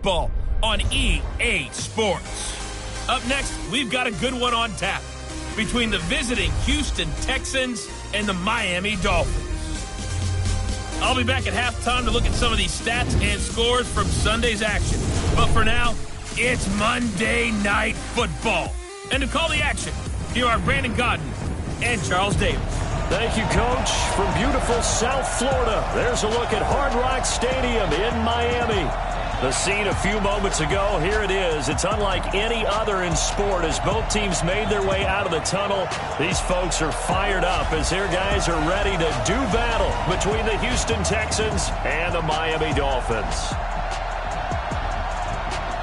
football on EA Sports. Up next, we've got a good one on tap between the visiting Houston Texans and the Miami Dolphins. I'll be back at halftime to look at some of these stats and scores from Sunday's action. But for now, it's Monday Night Football. And to call the action, here are Brandon Godden and Charles Davis. Thank you, Coach. From beautiful South Florida, there's a look at Hard Rock Stadium in Miami. The scene a few moments ago, here it is. It's unlike any other in sport as both teams made their way out of the tunnel. These folks are fired up as their guys are ready to do battle between the Houston Texans and the Miami Dolphins.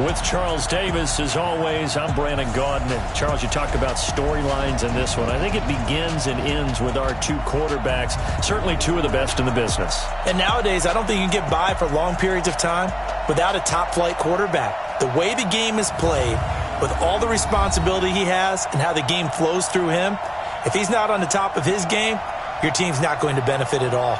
With Charles Davis, as always, I'm Brandon Gaudin. Charles, you talked about storylines in this one. I think it begins and ends with our two quarterbacks, certainly two of the best in the business. And nowadays, I don't think you can get by for long periods of time without a top-flight quarterback. The way the game is played, with all the responsibility he has and how the game flows through him, if he's not on the top of his game, your team's not going to benefit at all.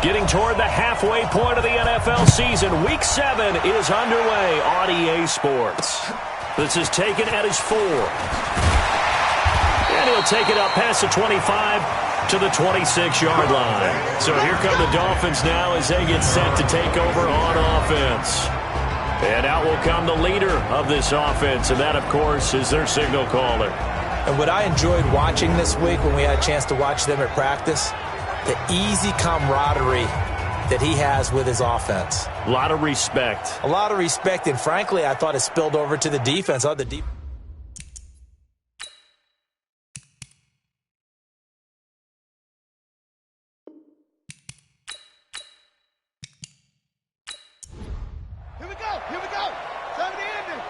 Getting toward the halfway point of the NFL season, Week 7 is underway on EA Sports. This is taken at his 4. And he'll take it up past the 25 to the 26-yard line. So here come the Dolphins now as they get set to take over on offense. And out will come the leader of this offense, and that, of course, is their signal caller. And what I enjoyed watching this week when we had a chance to watch them at practice, the easy camaraderie that he has with his offense. A lot of respect. A lot of respect, and frankly, I thought it spilled over to the defense. Here we go, here we go. Time to end it.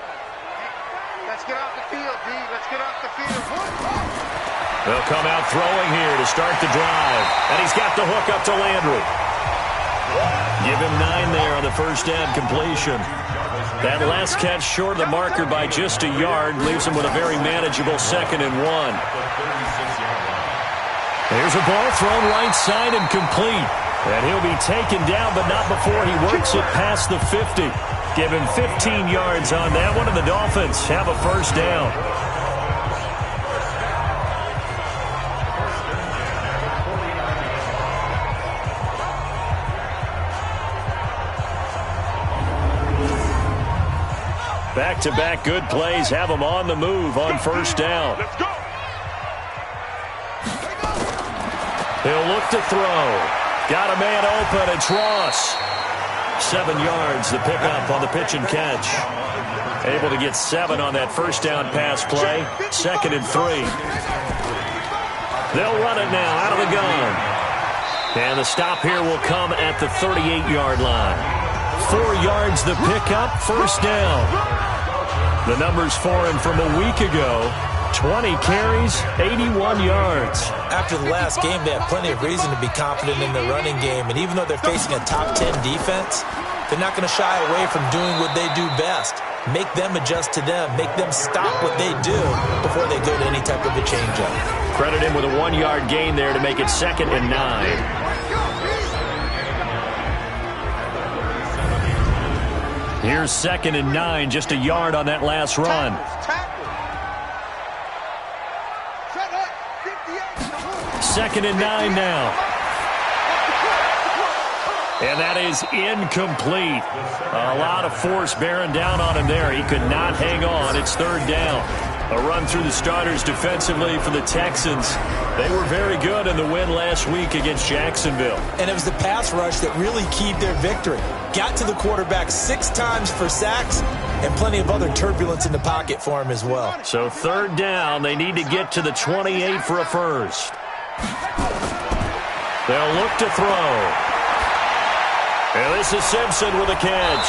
Let's get off the field, D. Let's get off the field. They'll come out throwing here to start the drive. And he's got the hook up to Landry. Give him 9 there on the first down completion. That last catch short of the marker by just a yard leaves him with a very manageable 2nd and 1. There's a ball thrown right side and complete. And he'll be taken down, but not before he works it past the 50. Give him 15 yards on that one, and the Dolphins have a first down. Back-to-back good plays have them on the move on first down. He'll look to throw. Got a man open. It's Ross. 7 yards, the pickup on the pitch and catch. Able to get 7 on that first down pass play. 2nd and 3. They'll run it now out of the gun. And the stop here will come at the 38-yard line. 4 yards the pickup, first down. The numbers for him from a week ago, 20 carries, 81 yards. After the last game, they have plenty of reason to be confident in their running game. And even though they're facing a top 10 defense, they're not going to shy away from doing what they do best. Make them adjust to them. Make them stop what they do before they go to any type of a change-up. Credit him with a 1-yard gain there to make it 2nd and 9. Here's 2nd and 9, just a yard on that last run. 2nd and 9 now. And that is incomplete. A lot of force bearing down on him there. He could not hang on. It's 3rd down. A run through the starters defensively for the Texans. They were very good in the win last week against Jacksonville. And it was the pass rush that really keyed their victory. Got to the quarterback 6 times for sacks, and plenty of other turbulence in the pocket for him as well. So third down, they need to get to the 28 for a first. They'll look to throw. And this is Simpson with a catch.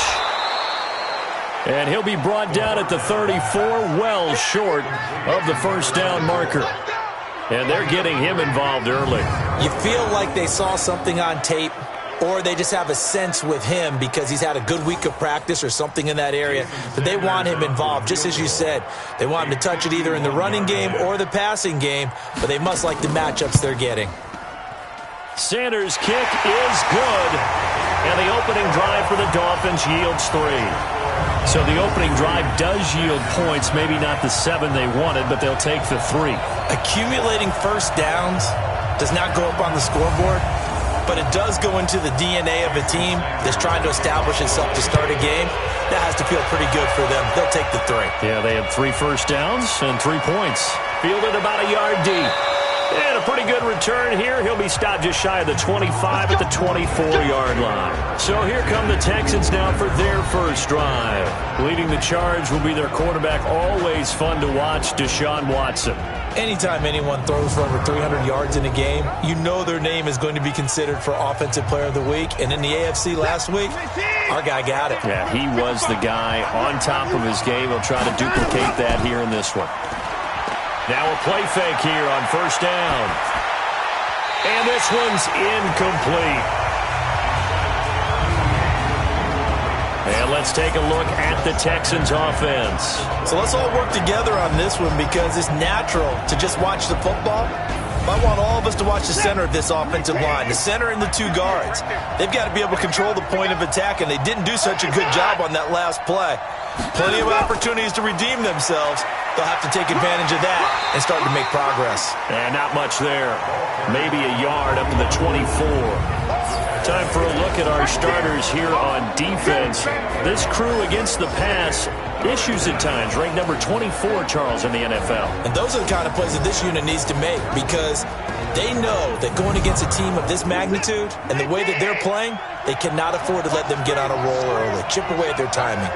And he'll be brought down at the 34, well short of the first down marker. And they're getting him involved early. You feel like they saw something on tape, or they just have a sense with him because he's had a good week of practice or something in that area that they want him involved. Just as you said, they want him to touch it either in the running game or the passing game, but they must like the matchups they're getting. Sanders' kick is good, and the opening drive for the Dolphins yields 3. So the opening drive does yield points, maybe not the 7 they wanted, but they'll take the 3. Accumulating first downs does not go up on the scoreboard, but it does go into the DNA of a team that's trying to establish itself to start a game. That has to feel pretty good for them. They'll take the 3. Yeah, they had 3 first downs and 3 points. Fielded about a yard deep. And a pretty good return here. He'll be stopped just shy of the 25 at the 24-yard line. So here come the Texans now for their first drive. Leading the charge will be their quarterback. Always fun to watch, Deshaun Watson. Anytime anyone throws for over 300 yards in a game, you know their name is going to be considered for Offensive Player of the Week. And in the AFC last week, our guy got it. Yeah, he was the guy on top of his game. He'll try to duplicate that here in this one. Now a play fake here on first down. And this one's incomplete. And let's take a look at the Texans offense. So let's all work together on this one because it's natural to just watch the football. But I want all of us to watch the center of this offensive line, the center and the 2 guards. They've got to be able to control the point of attack, and they didn't do such a good job on that last play. Plenty of opportunities to redeem themselves. They'll have to take advantage of that and start to make progress. And not much there. Maybe a yard up to the 24. Time for a look at our starters here on defense. This crew against the pass, issues at times. Ranked number 24, Charles, in the NFL. And those are the kind of plays that this unit needs to make because they know that going against a team of this magnitude and the way that they're playing, they cannot afford to let them get on a roll early. Chip away at their timing.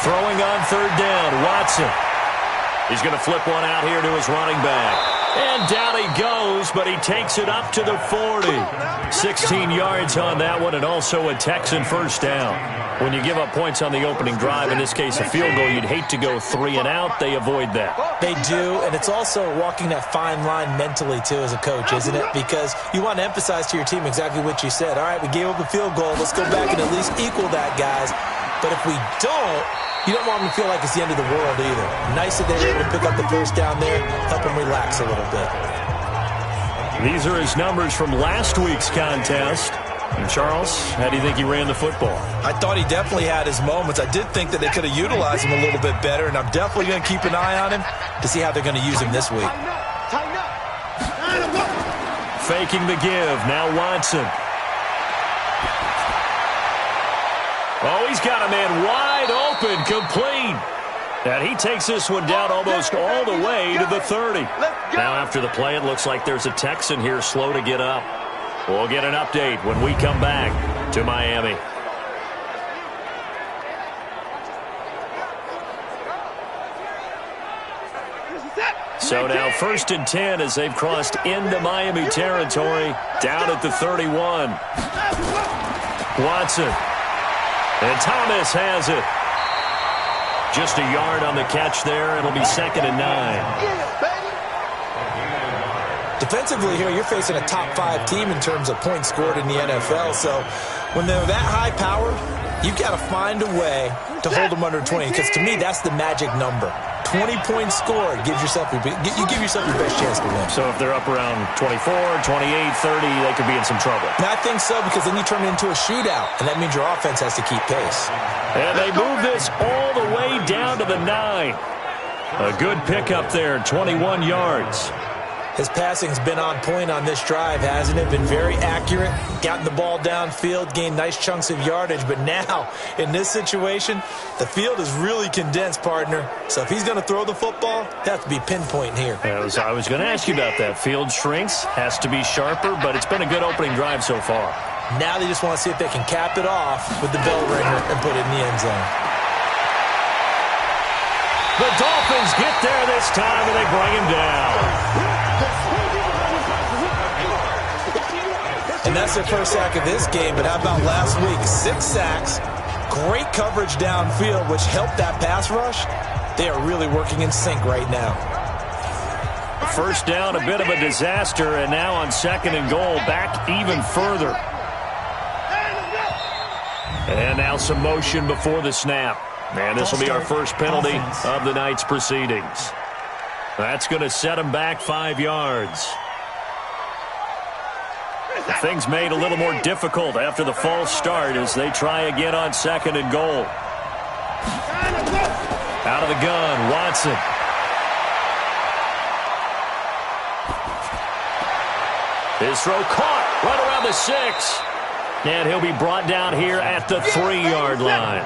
Throwing on third down, Watson. He's going to flip one out here to his running back. And down he goes, but he takes it up to the 40. 16 yards on that one, and also a Texan first down. When you give up points on the opening drive, in this case a field goal, you'd hate to go 3 and out. They avoid that. They do, and it's also walking that fine line mentally, too, as a coach, isn't it? Because you want to emphasize to your team exactly what you said. All right, we gave up a field goal. Let's go back and at least equal that, guys. But if we don't, you don't want them to feel like it's the end of the world either. Nice that they were able to pick up the first down there, help them relax a little bit. These are his numbers from last week's contest. And Charles, how do you think he ran the football? I thought he definitely had his moments. I did think that they could have utilized him a little bit better, and I'm definitely going to keep an eye on him to see how they're going to use him this week. Faking the give. Now Watson. Oh, he's got a man wide open, complete. And he takes this one down almost all the way to the 30. Now after the play, it looks like there's a Texan here slow to get up. We'll get an update when we come back to Miami. So now 1st and 10 as they've crossed into Miami territory, down at the 31. Watson. And Thomas has it. Just a yard on the catch there. It'll be 2nd and 9. Defensively here, you're facing a top 5 team in terms of points scored in the NFL. So when they're that high powered, you've got to find a way to hold them under 20. Because to me, that's the magic number. 20 points scored gives yourself you give yourself your best chance to win. So if they're up around 24, 28, 30, they could be in some trouble. And I think so, because then you turn it into a shootout, and that means your offense has to keep pace. And they move this all the way down to the 9. A good pickup there, 21 yards. His passing's been on point on this drive, hasn't it? Been very accurate, gotten the ball downfield, gained nice chunks of yardage. But now, in this situation, the field is really condensed, partner. So if he's going to throw the football, it has to be pinpoint here. I was going to ask you about that. Field shrinks, has to be sharper, but it's been a good opening drive so far. Now they just want to see if they can cap it off with the bell ringer and put it in the end zone. The Dolphins get there this time, and they bring him down. And that's their first sack of this game, but how about last week? 6 sacks, great coverage downfield, which helped that pass rush. They are really working in sync right now. First down, a bit of a disaster, and now on 2nd and goal, back even further. And now some motion before the snap. And this will be our first penalty of the night's proceedings. That's going to set him back 5 yards. Things made a little more difficult after the false start as they try again on 2nd and goal. Out of the gun, Watson. His throw caught right around the 6. And he'll be brought down here at the 3-yard line.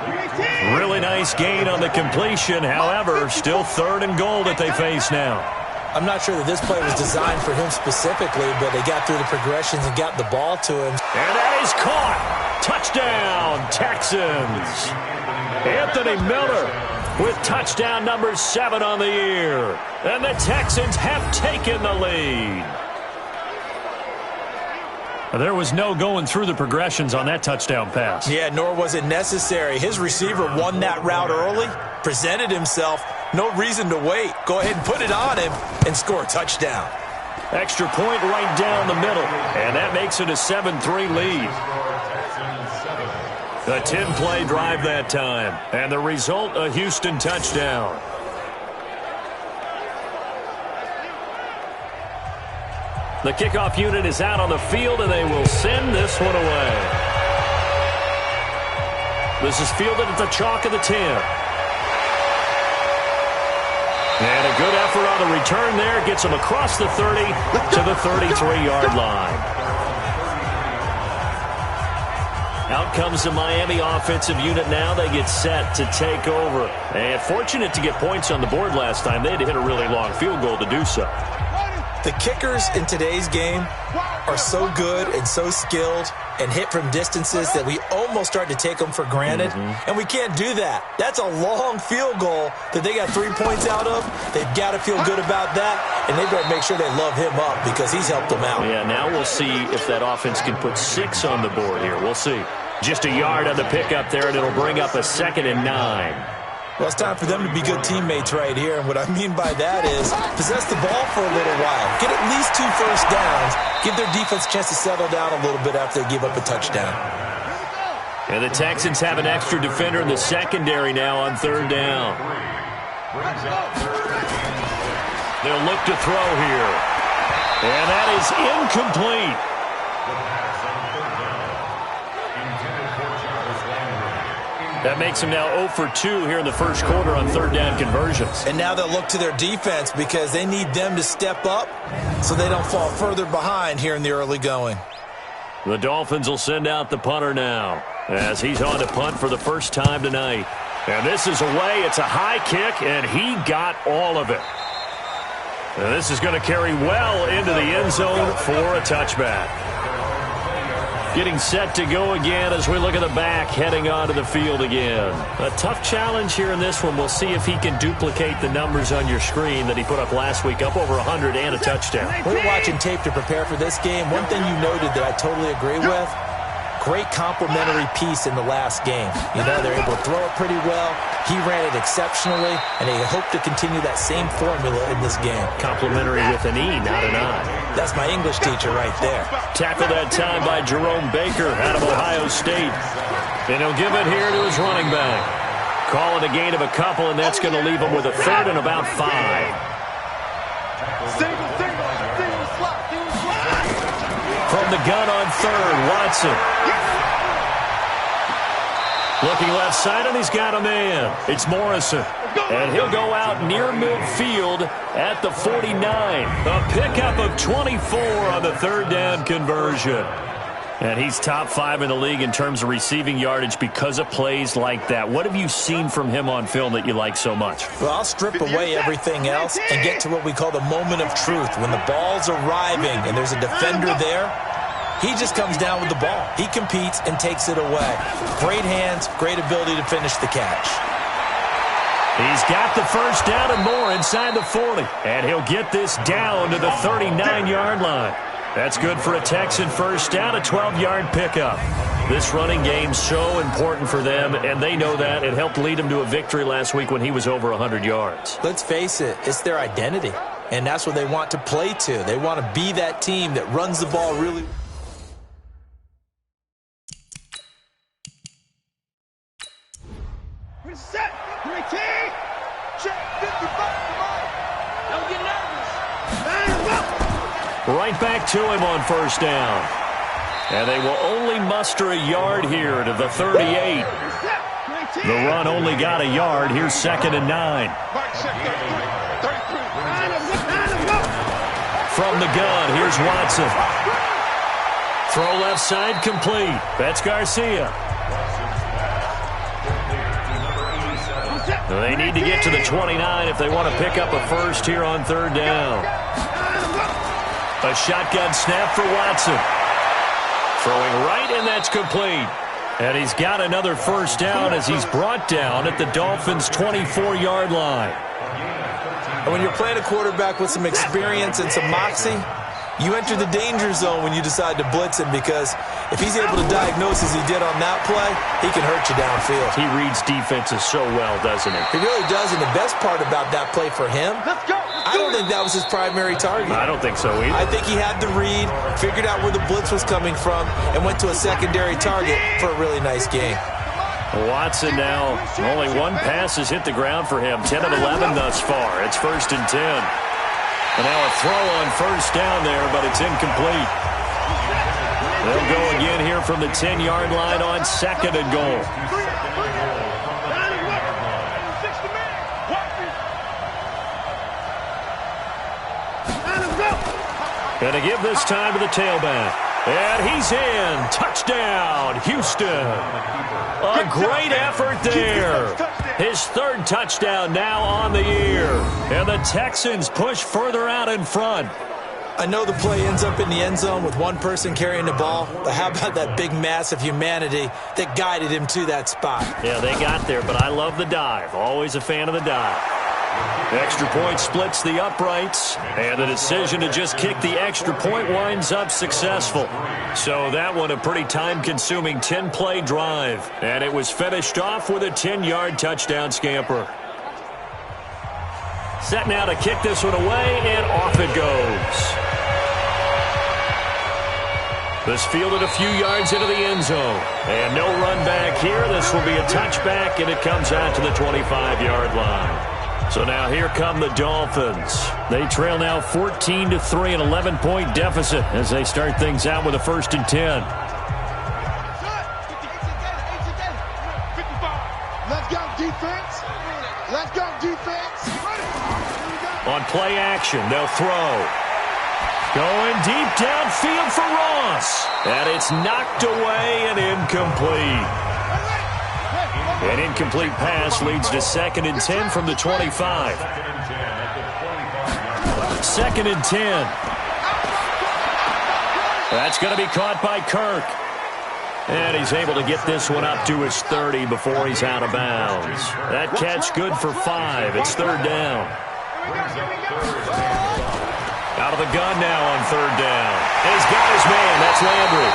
Really nice gain on the completion. However, still 3rd and goal that they face now. I'm not sure that this play was designed for him specifically, but they got through the progressions and got the ball to him. And that is caught. Touchdown, Texans. Anthony Miller with touchdown number 7 on the year. And the Texans have taken the lead. There was no going through the progressions on that touchdown pass. Yeah, nor was it necessary. His receiver won that route early, presented himself. No reason to wait. Go ahead and put it on him and score a touchdown. Extra point right down the middle. And that makes it a 7-3 lead. A 10-play drive that time. And the result, a Houston touchdown. The kickoff unit is out on the field, and they will send this one away. This is fielded at the chalk of the 10. And a good effort on the return there. Gets them across the 30 to the 33-yard line. Out comes the Miami offensive unit now. They get set to take over. And fortunate to get points on the board last time. They had to hit a really long field goal to do so. The kickers in today's game are so good and so skilled and hit from distances that we almost start to take them for granted. And we can't do that. That's a long field goal that they got 3 points out of. They've got to feel good about that, and they better make sure they love him up because he's helped them out. Yeah, now we'll see if that offense can put 6 on the board here. We'll see. Just a yard on the pickup there, and it'll bring up a 2nd and 9. Well, it's time for them to be good teammates right here. And what I mean by that is possess the ball for a little while. Get at least 2 first downs. Give their defense a chance to settle down a little bit after they give up a touchdown. And the Texans have an extra defender in the secondary now on 3rd down. They'll look to throw here. And that is incomplete. That makes them now 0 for 2 here in the first quarter on 3rd down conversions. And now they'll look to their defense because they need them to step up so they don't fall further behind here in the early going. The Dolphins will send out the punter now as he's on to punt for the first time tonight. And this is away. It's a high kick, and he got all of it. And this is going to carry well into the end zone for a touchback. Getting set to go again as we look at the back, heading onto the field again. A tough challenge here in this one. We'll see if he can duplicate the numbers on your screen that he put up last week, up over 100 and a touchdown. We're watching tape to prepare for this game. One thing you noted that I totally agree with, great complementary piece in the last game. You know, they're able to throw it pretty well. He ran it exceptionally, and they hope to continue that same formula in this game. Complimentary with an E, not an I. That's my English teacher right there. Tackled that time by Jerome Baker out of Ohio State. And he'll give it here to his running back. Call it a gain of a couple, and that's going to leave him with a 3rd and about 5. From the gun on 3rd, Watson. Looking left side, and he's got a man. It's Morrison. And he'll go out near midfield at the 49. A pickup of 24 on the third down conversion. And he's top 5 in the league in terms of receiving yardage because of plays like that. What have you seen from him on film that you like so much? Well, I'll strip away everything else and get to what we call the moment of truth. When the ball's arriving and there's a defender there, he just comes down with the ball. He competes and takes it away. Great hands, great ability to finish the catch. He's got the first down and more inside the 40. And he'll get this down to the 39-yard line. That's good for a Texan first down, a 12-yard pickup. This running game's so important for them, and they know that. It helped lead them to a victory last week when he was over 100 yards. Let's face it, it's their identity, and that's what they want to play to. They want to be that team that runs the ball really. Set. Check. 55. Don't get nervous. Right back to him on first down. And they will only muster a yard here to the 38. The run only got a yard. Here's 2nd and 9. From the gun, here's Watson. Throw left side complete. That's Garcia. They need to get to the 29 if they want to pick up a first here on third down. A shotgun snap for Watson. Throwing right, and that's complete. And he's got another first down as he's brought down at the Dolphins' 24-yard line. And when you're playing a quarterback with some experience and some moxie, you enter the danger zone when you decide to blitz him, because if he's able to diagnose as he did on that play, he can hurt you downfield. He reads defenses so well, doesn't he? He really does, and the best part about that play for him, I don't think that was his primary target. I don't think so either. I think he had the read, figured out where the blitz was coming from, and went to a secondary target for a really nice game. Watson now, only one pass has hit the ground for him. 10 of 11 thus far. It's 1st and 10. And now a throw on first down there, but it's incomplete. They'll go again here from the 10-yard line on 2nd and goal. And to give this time to the tailback. And he's in. Touchdown, Houston. A great effort there. His 3rd touchdown now on the year. And the Texans push further out in front. I know the play ends up in the end zone with one person carrying the ball, but how about that big mass of humanity that guided him to that spot? Yeah, they got there, but I love the dive. Always a fan of the dive. Extra point splits the uprights, and the decision to just kick the extra point winds up successful. So that one a pretty time-consuming 10-play drive, and it was finished off with a 10-yard touchdown scamper. Set now to kick this one away, and off it goes. This fielded a few yards into the end zone, and no run back here. This will be a touchback, and it comes out to the 25-yard line. So now here come the Dolphins. They trail now 14-3, an 11-point deficit as they start things out with a 1st and 10. Let's go, defense. Let's go, defense. On play action, they'll throw. Going deep downfield for Ross. And it's knocked away and incomplete. An incomplete pass leads to 2nd and 10 from the 25. 2nd and 10. That's going to be caught by Kirk. And he's able to get this one up to his 30 before he's out of bounds. That catch good for 5. It's 3rd down. Out of the gun now on 3rd down. And he's got his man. That's Landry.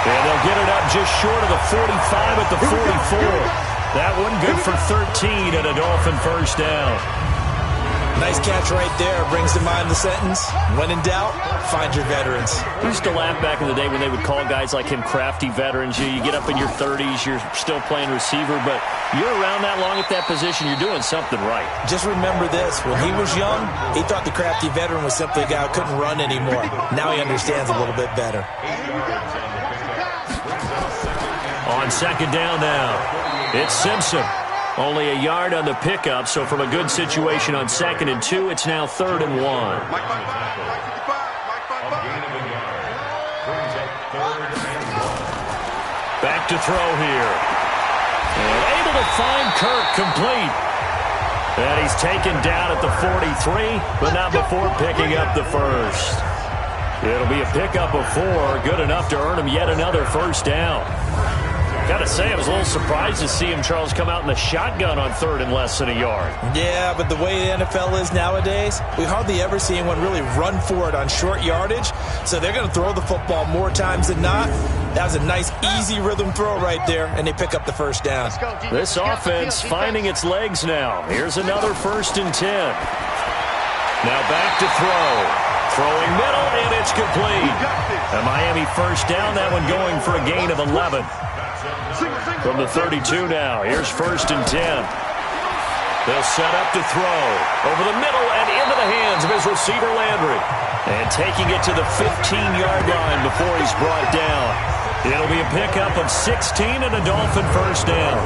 And they'll get it up just short of the 45 at the 44. That one good for 13 and a Dolphin first down. Nice catch right there. Brings to mind the sentence, when in doubt, find your veterans. We used to laugh back in the day when they would call guys like him crafty veterans. You get up in your 30s, you're still playing receiver, but you're around that long at that position, you're doing something right. Just remember this. When he was young, he thought the crafty veteran was simply a guy who couldn't run anymore. Now he understands a little bit better. On 2nd down now, it's Simpson. Only a yard on the pickup, so from a good situation on 2nd and 2, it's now 3rd and 1. Back to throw here. And able to find Kirk complete. And he's taken down at the 43, but not before picking up the first. It'll be a pickup of 4, good enough to earn him yet another first down. Got to say, I was a little surprised to see him, Charles, come out in the shotgun on 3rd and less than a yard. Yeah, but the way the NFL is nowadays, we hardly ever see anyone really run for it on short yardage. So they're going to throw the football more times than not. That was a nice, easy rhythm throw right there, and they pick up the first down. This offense finding its legs now. Here's another 1st and 10. Now back to throw. Throwing middle, and it's complete. A Miami first down, that one going for a gain of 11. From the 32 now, here's 1st and 10. They'll set up to throw. Over the middle and into the hands of his receiver, Landry. And taking it to the 15-yard line before he's brought down. It'll be a pickup of 16 and a Dolphin first down.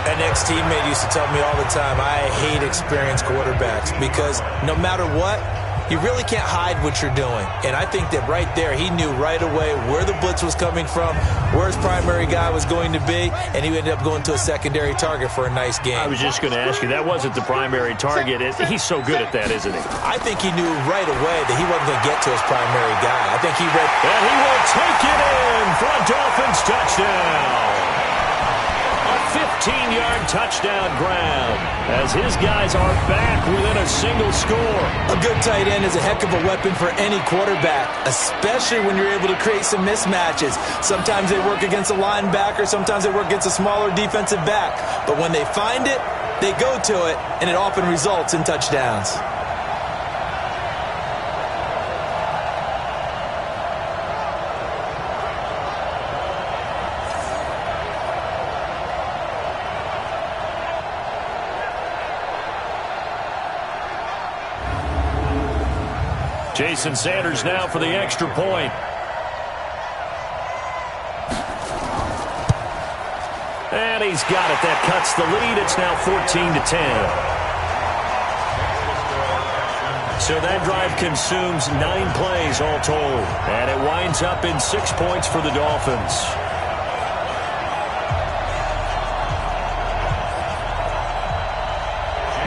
An ex-teammate used to tell me all the time, I hate experienced quarterbacks because no matter what, you really can't hide what you're doing. And I think that right there, he knew right away where the blitz was coming from, where his primary guy was going to be, and he ended up going to a secondary target for a nice game. I was just going to ask you, that wasn't the primary target. He's so good at that, isn't he? I think he knew right away that he wasn't going to get to his primary guy. I think he read... And he will take it in for a Dolphins touchdown. 15-yard touchdown grab as his guys are back within a single score. A good tight end is a heck of a weapon for any quarterback, especially when you're able to create some mismatches. Sometimes they work against a linebacker, sometimes they work against a smaller defensive back. But when they find it, they go to it, and it often results in touchdowns. Jason Sanders now for the extra point. And he's got it. That cuts the lead. It's now 14-10. So that drive consumes 9 plays all told. And it winds up in 6 points for the Dolphins.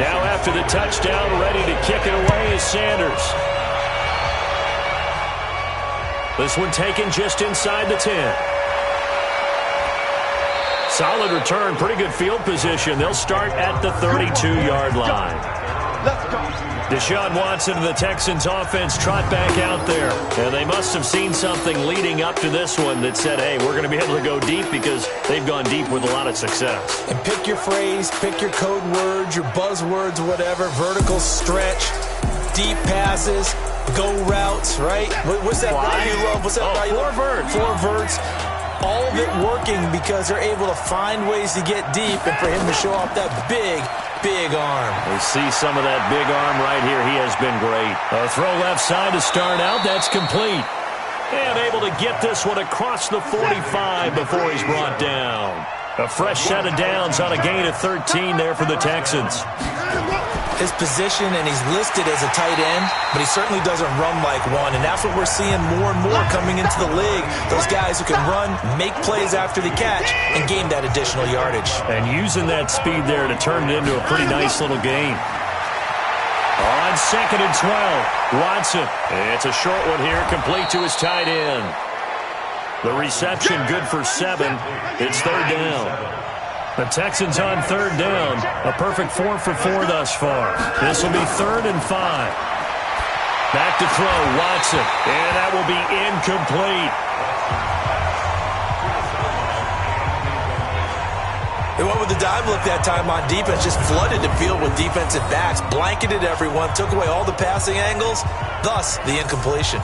Now after the touchdown, ready to kick it away is Sanders. This one taken just inside the 10. Solid return, pretty good field position. They'll start at the 32-yard line. Deshaun Watson of the Texans offense trot back out there. And they must have seen something leading up to this one that said, hey, we're going to be able to go deep because they've gone deep with a lot of success. And pick your phrase, pick your code words, your buzzwords, whatever. Vertical stretch, deep passes, go routes, right? What's that route you love? What's that route you love? Four verts. All of it working because they're able to find ways to get deep and for him to show off that big arm. We see some of that big arm right here. He has been great. A throw left side to start out. That's complete. And able to get this one across the 45 before he's brought down. A fresh set of downs on a gain of 13 there for the Texans. His position, and he's listed as a tight end, but he certainly doesn't run like one, and that's what we're seeing more and more coming into the league. Those guys who can run, make plays after the catch, and gain that additional yardage. And using that speed there to turn it into a pretty nice little gain. On 2nd and 12, Watson. It's a short one here, complete to his tight end. The reception good for 7. It's 3rd down. The Texans on 3rd down. A perfect 4 for 4 thus far. This will be 3rd and 5. Back to throw, Watson. And that will be incomplete. They went with the dime look that time on defense, just flooded the field with defensive backs, blanketed everyone, took away all the passing angles, thus the incompletion.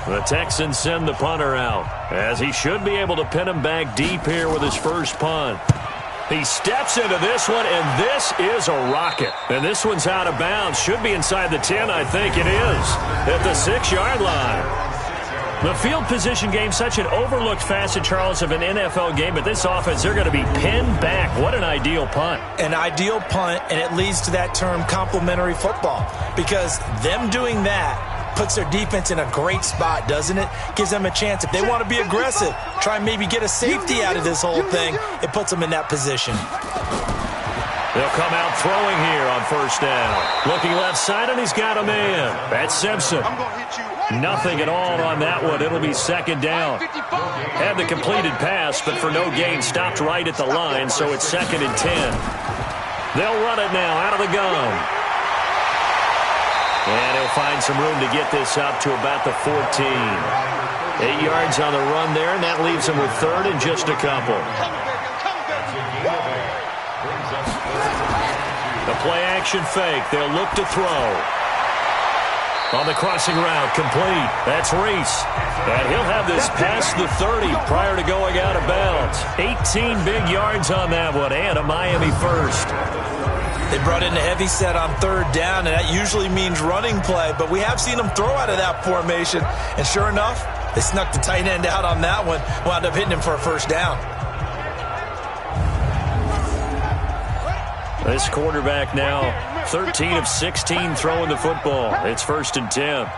The Texans send the punter out, as he should be able to pin him back deep here with his first punt. He steps into this one, and this is a rocket. And this one's out of bounds. Should be inside the 10, I think it is, at the 6-yard line. The field position game, such an overlooked facet, Charles, of an NFL game, but this offense, they're going to be pinned back. What an ideal punt. An ideal punt, and it leads to that term complementary football, because them doing that puts their defense in a great spot, doesn't it? Gives them a chance. If they want to be aggressive, try and maybe get a safety out of this whole thing, it puts them in that position. They'll come out throwing here on first down. Looking left side, and he's got a man. That's Simpson. Nothing at all on that one. It'll be second down. Had the completed pass, but for no gain, stopped right at the line, so it's 2nd and 10. They'll run it now out of the gun. And he'll find some room to get this up to about the 14. 8 yards on the run there, and that leaves him with 3rd and just a couple. The play-action fake. They'll look to throw. On the crossing route, complete. That's Reese. And he'll have this past the 30 prior to going out of bounds. 18 big yards on that one, and a Miami first. They brought in a heavy set on 3rd down, and that usually means running play, but we have seen them throw out of that formation. And sure enough, they snuck the tight end out on that one, wound up hitting him for a first down. This quarterback now 13 of 16 throwing the football. It's 1st and 10.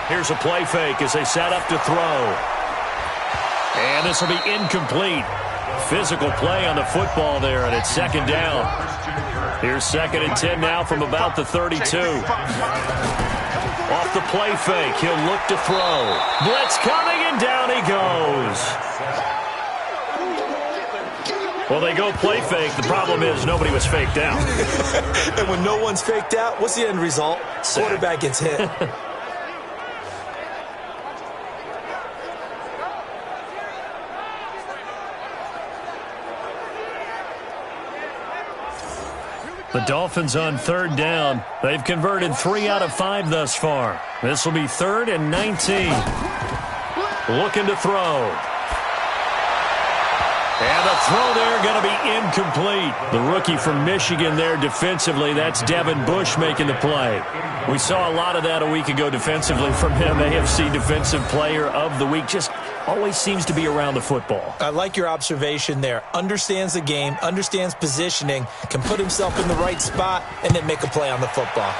Here's a play fake as they set up to throw. And this will be incomplete. Physical play on the football there, and it's 2nd down. Here's 2nd and 10 now from about the 32. Off the play fake, he'll look to throw. Blitz coming, and down he goes. Well, they go play fake. The problem is nobody was faked out. And when no one's faked out, what's the end result? Quarterback gets hit. The Dolphins on 3rd down. They've converted 3 out of 5 thus far. This will be 3rd and 19. Looking to throw. And the throw there going to be incomplete. The rookie from Michigan there defensively. That's Devin Bush making the play. We saw a lot of that a week ago defensively from him. AFC Defensive Player of the Week. Just always seems to be around the football. I like your observation there. Understands the game, understands positioning, can put himself in the right spot, and then make a play on the football.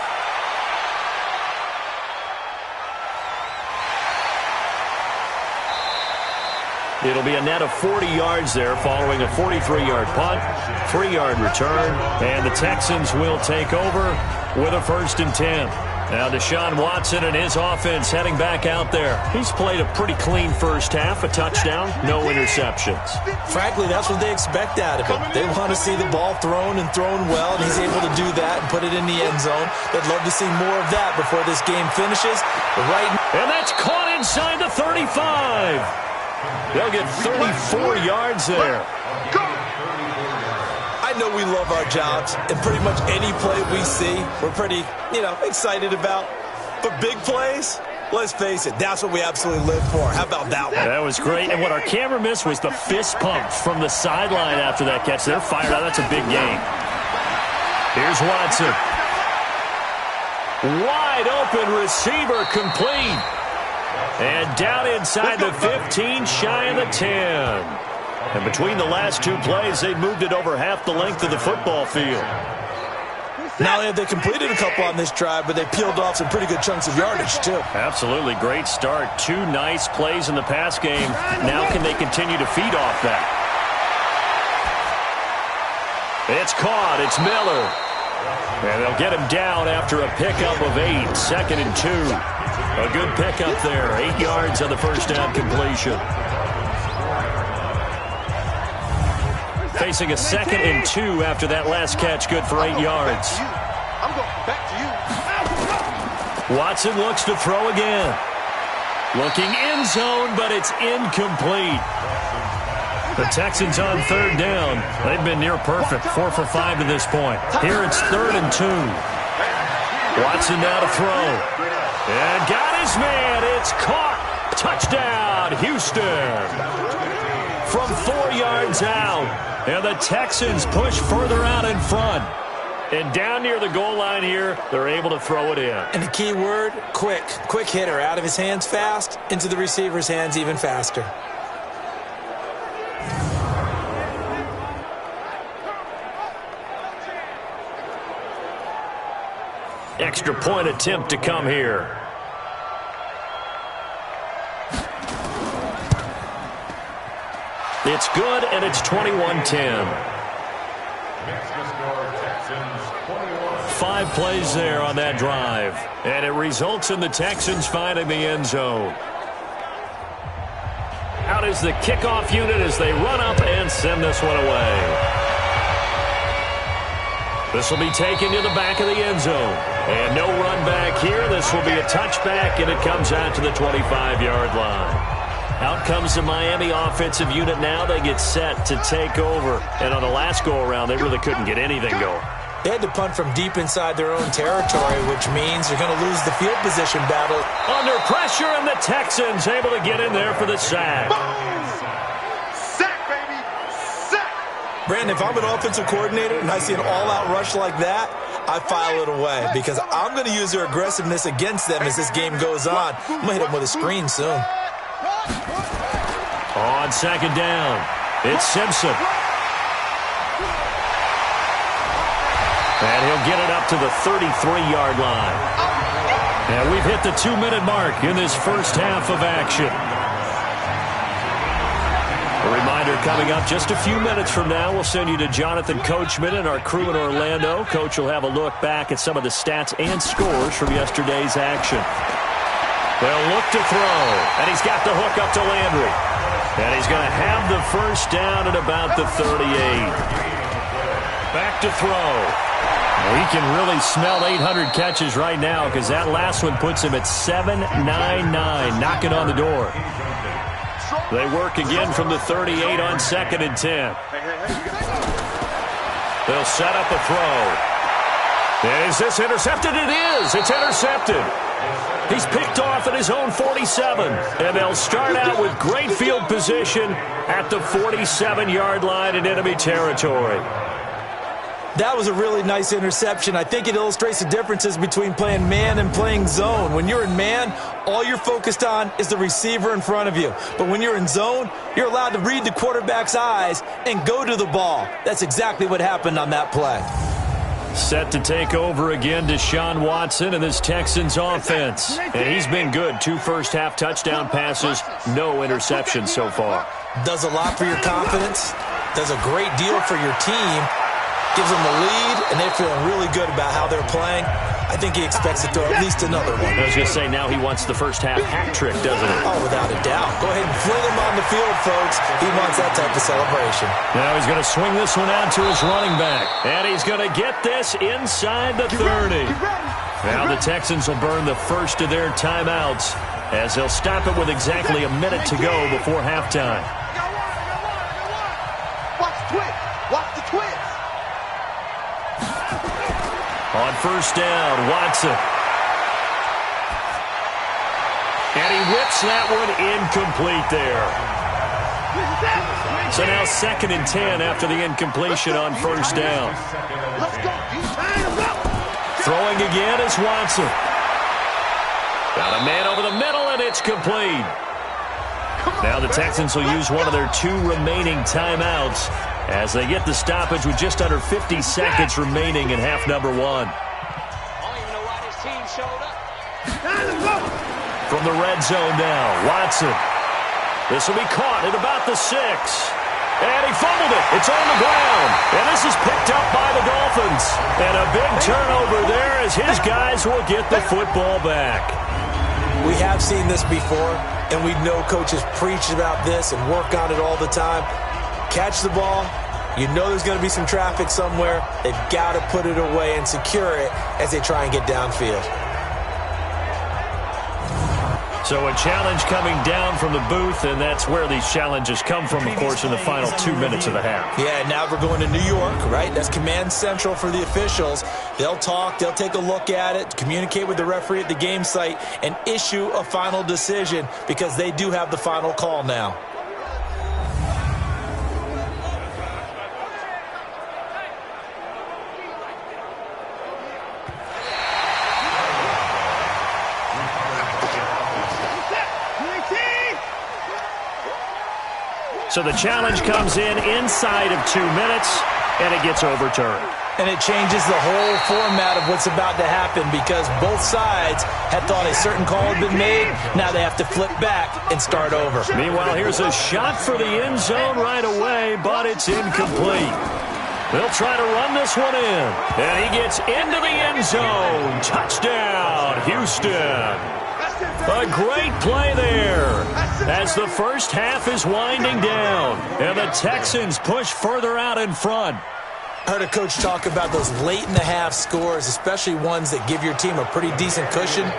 It'll be a net of 40 yards there following a 43-yard punt, 3-yard return, and the Texans will take over with a 1st and 10. Now Deshaun Watson and his offense heading back out there. He's played a pretty clean first half, a touchdown, no interceptions. Frankly, that's what they expect out of him. They want to see the ball thrown and thrown well, and he's able to do that and put it in the end zone. They'd love to see more of that before this game finishes. And that's caught inside the 35. They'll get 34 yards there. I know we love our jobs, and pretty much any play we see, we're pretty, excited about. But big plays, let's face it, that's what we absolutely live for. How about that one? That was great. And what our camera missed was the fist pump from the sideline after that catch. They're fired out. That's a big game. Here's Watson. Wide open receiver complete. And down inside the 15, shy of the 10. And between the last 2 plays, they moved it over half the length of the football field. Not only have they completed a couple on this drive, but they peeled off some pretty good chunks of yardage, too. Absolutely. Great start. 2 nice plays in the pass game. Now can they continue to feed off that? It's caught. It's Miller. And they'll get him down after a pickup of 8. 2nd and 2. A good pickup there. 8 yards on the first down completion. Facing a 2nd and 2 after that last catch. Good for 8 yards. I'm going back to you. Watson looks to throw again. Looking end zone, but it's incomplete. The Texans on 3rd down. They've been near perfect. 4 for 5 to this point. Here it's 3rd and 2. Watson now to throw. And got his man. It's caught. Touchdown, Houston. From 4 yards out. And the Texans push further out in front. And down near the goal line here, they're able to throw it in. And the key word, quick. Quick hitter. Out of his hands fast, into the receiver's hands even faster. Extra point attempt to come here. It's good, and it's 21-10. 5 plays there on that drive. And it results in the Texans finding the end zone. Out is the kickoff unit as they run up and send this one away. This will be taken to the back of the end zone. And no run back here. This will be a touchback, and it comes out to the 25-yard line. Out comes the Miami offensive unit now. They get set to take over. And on the last go-around, they really couldn't get anything going. They had to punt from deep inside their own territory, which means they're going to lose the field position battle. Under pressure, and the Texans able to get in there for the sack. Sack, baby! Sack! Brandon, if I'm an offensive coordinator and I see an all-out rush like that, I file it away because I'm going to use their aggressiveness against them as this game goes on. I'm going to hit them with a screen soon. On second down, it's Simpson. And he'll get it up to the 33-yard line. And we've hit the 2-minute mark in this first half of action. A reminder coming up just a few minutes from now. We'll send you to Jonathan Coachman and our crew in Orlando. Coach will have a look back at some of the stats and scores from yesterday's action. They'll look to throw, and he's got the hook up to Landry. And he's going to have the first down at about the 38. Back to throw. He can really smell 800 catches right now because that last one puts him at 799, knocking on the door. They work again from the 38 on 2nd and 10. They'll set up a throw. Is this intercepted? It is. It's intercepted. He's picked off at his own 47, and they'll start out with great field position at the 47-yard line in enemy territory. That was a really nice interception. I think it illustrates the differences between playing man and playing zone. When you're in man, all you're focused on is the receiver in front of you. But when you're in zone, you're allowed to read the quarterback's eyes and go to the ball. That's exactly what happened on that play. Set to take over again, Deshaun Watson and this Texans offense. And he's been good. 2 first-half touchdown passes, no interceptions so far. Does a lot for your confidence, does a great deal for your team, gives them the lead, and they're feeling really good about how they're playing. I think he expects to throw at least another one. I was going to say, now he wants the first-half hat trick, doesn't he? Oh, without a doubt. Go ahead and fling him on the field, folks. He wants that type of celebration. Now he's going to swing this one out to his running back. And he's going to get this inside the 30. Now the Texans will burn the first of their timeouts as they'll stop it with exactly a minute to go before halftime. Watch the twist. Watch the twist. On first down, Watson. And he whips that one incomplete there. So now 2nd and 10 after the incompletion on first down. Let's go. Throwing again is Watson. Got a man over the middle, and it's complete. Now the Texans will use one of their 2 remaining timeouts as they get the stoppage with just under 50 seconds remaining in half number 1. I don't even know why this team showed up. From the red zone now, Watson. This will be caught at about the 6. And he fumbled it. It's on the ground. And this is picked up by the Dolphins. And a big turnover there as his guys will get the football back. We have seen this before, and we know coaches preach about this and work on it all the time. Catch the ball. You know there's going to be some traffic somewhere. They've got to put it away and secure it as they try and get downfield. So a challenge coming down from the booth, and that's where these challenges come from, of course, in the final 2 minutes of the half. Yeah, now we're going to New York, right? That's command central for the officials. They'll talk, they'll take a look at it, communicate with the referee at the game site, and issue a final decision because they do have the final call now. So the challenge comes in inside of 2 minutes, and it gets overturned. And it changes the whole format of what's about to happen because both sides had thought a certain call had been made. Now they have to flip back and start over. Meanwhile, here's a shot for the end zone right away, but it's incomplete. They'll try to run this one in. And he gets into the end zone. Touchdown, Houston. A great play there as the first half is winding down. And the Texans push further out in front. I heard a coach talk about those late-in-the-half scores, especially ones that give your team a pretty decent cushion.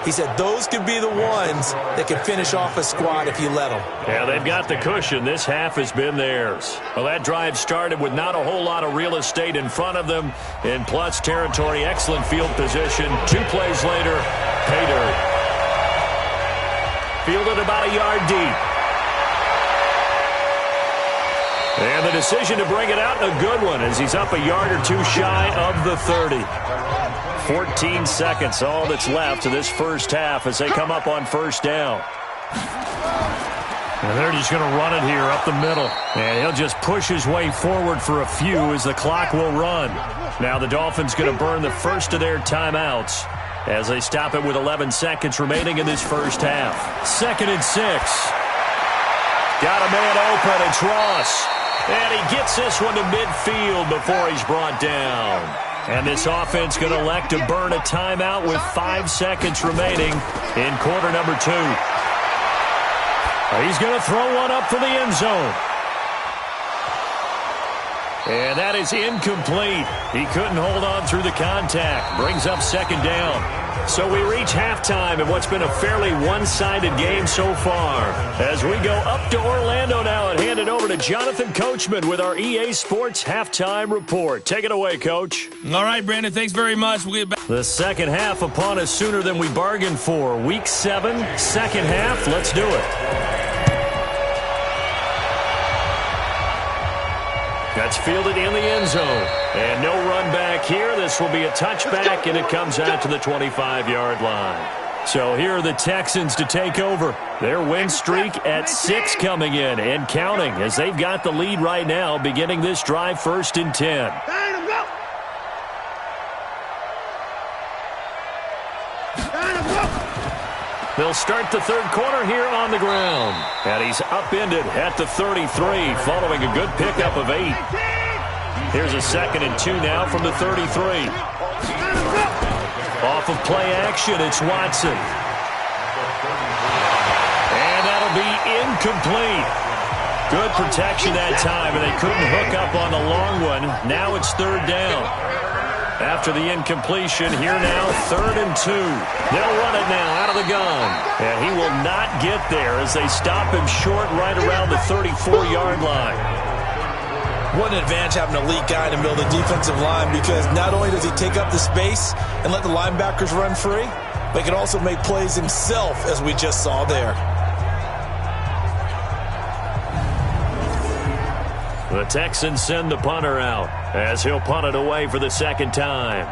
He said those could be the ones that can finish off a squad if you let them. Yeah, they've got the cushion. This half has been theirs. Well, that drive started with not a whole lot of real estate in front of them. In plus territory, excellent field position. 2 plays later, pay dirt. Fielded about a yard deep. And the decision to bring it out, a good one, as he's up a yard or 2 shy of the 30. 14 seconds, all that's left to this first half as they come up on first down. And they're just going to run it here up the middle. And he'll just push his way forward for a few as the clock will run. Now the Dolphins going to burn the first of their timeouts as they stop it with 11 seconds remaining in this first half. 2nd and 6. Got a man open, it's Ross. And he gets this one to midfield before he's brought down. And this offense going to elect to burn a timeout with 5 seconds remaining in quarter number 2. He's going to throw one up for the end zone. And that is incomplete. He couldn't hold on through the contact. Brings up 2nd down. So we reach halftime in what's been a fairly one-sided game so far. As we go up to Orlando now and hand it over to Jonathan Coachman with our EA Sports Halftime Report. Take it away, Coach. All right, Brandon, thanks very much. We'll get back. The second half upon us sooner than we bargained for. Week 7, second half. Let's do it. That's fielded in the end zone. And no run back here. This will be a touchback, and it comes out to the 25-yard line. So here are the Texans to take over. Their win streak at 6 coming in and counting as they've got the lead right now, beginning this drive 1st and 10. They'll start the third quarter here on the ground. And he's upended at the 33 following a good pickup of 8. Here's a 2nd and 2 now from the 33. Off of play action, it's Watson. And that'll be incomplete. Good protection that time, and they couldn't hook up on the long one. Now it's 3rd down. After the incompletion, here now, 3rd and 2. They'll run it now out of the gun. And he will not get there as they stop him short right around the 34-yard line. What an advantage having an elite guy in the middle of the defensive line, because not only does he take up the space and let the linebackers run free, but he can also make plays himself, as we just saw there. The Texans send the punter out as he'll punt it away for the 2nd time.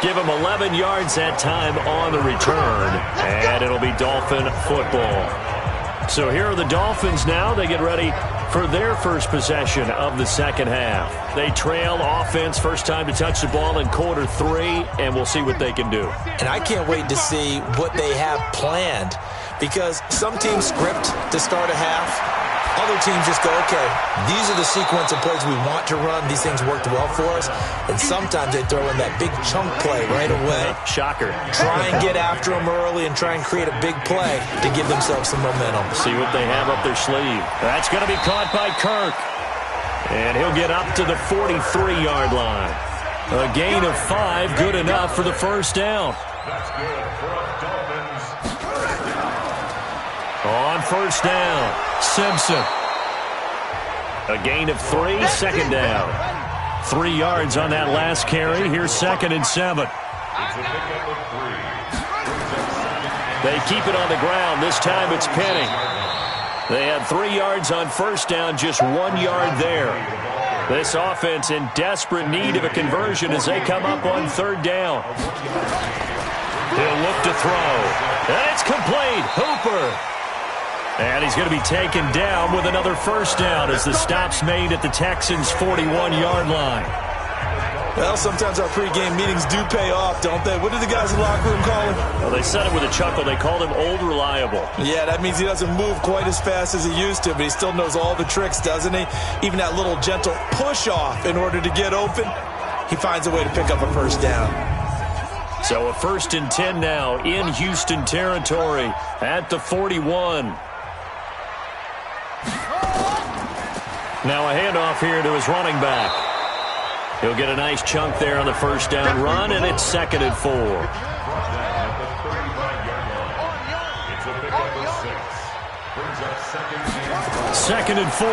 Give him 11 yards that time on the return, and it'll be Dolphin football. So here are the Dolphins now. They get ready for their first possession of the second half. They trail offense, first time to touch the ball in quarter 3, and we'll see what they can do. And I can't wait to see what they have planned, because some teams script to start a half. Other teams just go, okay, these are the sequence of plays we want to run. These things worked well for us. And sometimes they throw in that big chunk play right away. Shocker. Try and get after them early and try and create a big play to give themselves some momentum. See what they have up their sleeve. That's going to be caught by Kirk. And he'll get up to the 43-yard line. A gain of 5, good enough for the first down. That's good for Dolphins. On first down, Simpson. A gain of 3, 2nd down. 3 yards on that last carry. Here's 2nd and 7. They keep it on the ground. This time it's Penny. They had 3 yards on first down, just 1 yard there. This offense in desperate need of a conversion as they come up on third down. He'll look to throw. And it's complete. Hooper. And he's going to be taken down with another first down as the stop's made at the Texans' 41-yard line. Well, sometimes our pregame meetings do pay off, don't they? What do the guys in the locker room call him? Well, they said it with a chuckle. They called him Old Reliable. Yeah, that means he doesn't move quite as fast as he used to, but he still knows all the tricks, doesn't he? Even that little gentle push-off in order to get open, he finds a way to pick up a first down. So a 1st and 10 now in Houston territory at the 41. Now a handoff here to his running back. He'll get a nice chunk there on the first down run, and it's 2nd and 4. Second and 4.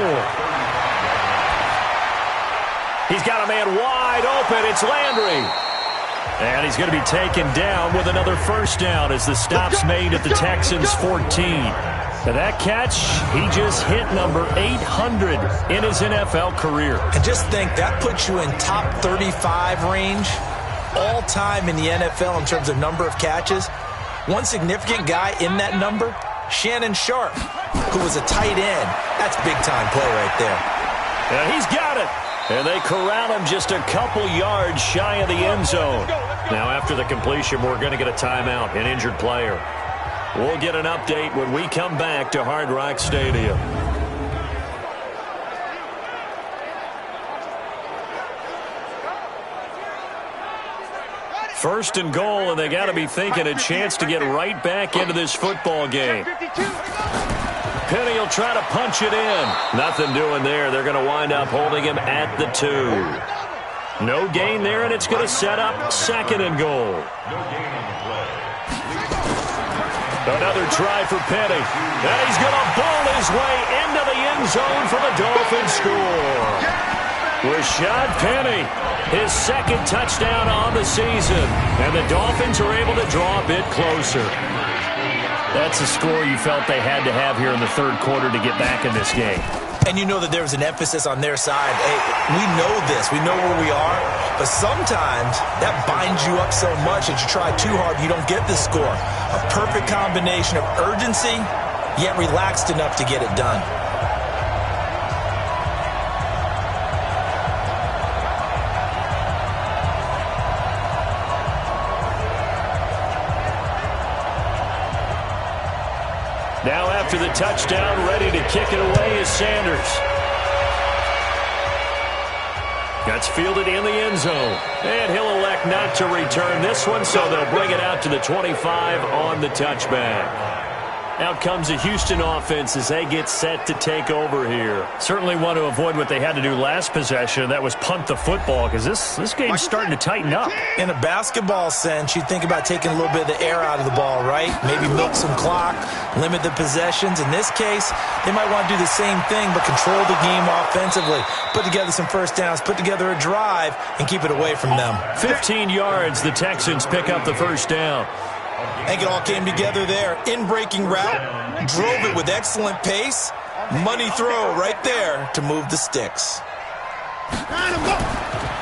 He's got a man wide open. It's Landry. And he's going to be taken down with another first down as the stop's made at the Texans' 14. And that catch, he just hit number 800 in his NFL career. And just think, that puts you in top 35 range all time in the NFL in terms of number of catches. One significant guy in that number, Shannon Sharp, who was a tight end. That's big-time play right there. And he's got it. And they corral him just a couple yards shy of the end zone. Now, after the completion, we're going to get a timeout, an injured player. We'll get an update when we come back to Hard Rock Stadium. First and goal, and they got to be thinking a chance to get right back into this football game. Penny will try to punch it in. Nothing doing there. They're going to wind up holding him at the 2. No gain there, and it's going to set up 2nd and goal. Another try for Penny. And he's going to bowl his way into the end zone for the Dolphins score. Rashad Penny, his 2nd touchdown on the season. And the Dolphins are able to draw a bit closer. That's a score you felt they had to have here in the 3rd quarter to get back in this game. And you know that there was an emphasis on their side. Hey, we know this. We know where we are. But sometimes that binds you up so much that you try too hard, you don't get the score. A perfect combination of urgency, yet relaxed enough to get it done. Now after the touchdown, ready to kick it away is Sanders. That's fielded in the end zone. And he'll elect not to return this one, so they'll bring it out to the 25 on the touchback. Out comes the Houston offense as they get set to take over here. Certainly want to avoid what they had to do last possession, that was punt the football, because this game's starting to tighten up. In a basketball sense, you think about taking a little bit of the air out of the ball, right? Maybe milk some clock, limit the possessions. In this case, they might want to do the same thing, but control the game offensively. Put together some first downs, put together a drive, and keep it away from them. 15 yards, the Texans pick up the first down. I think it all came together there. In-breaking route, drove it with excellent pace. Money throw right there to move the sticks.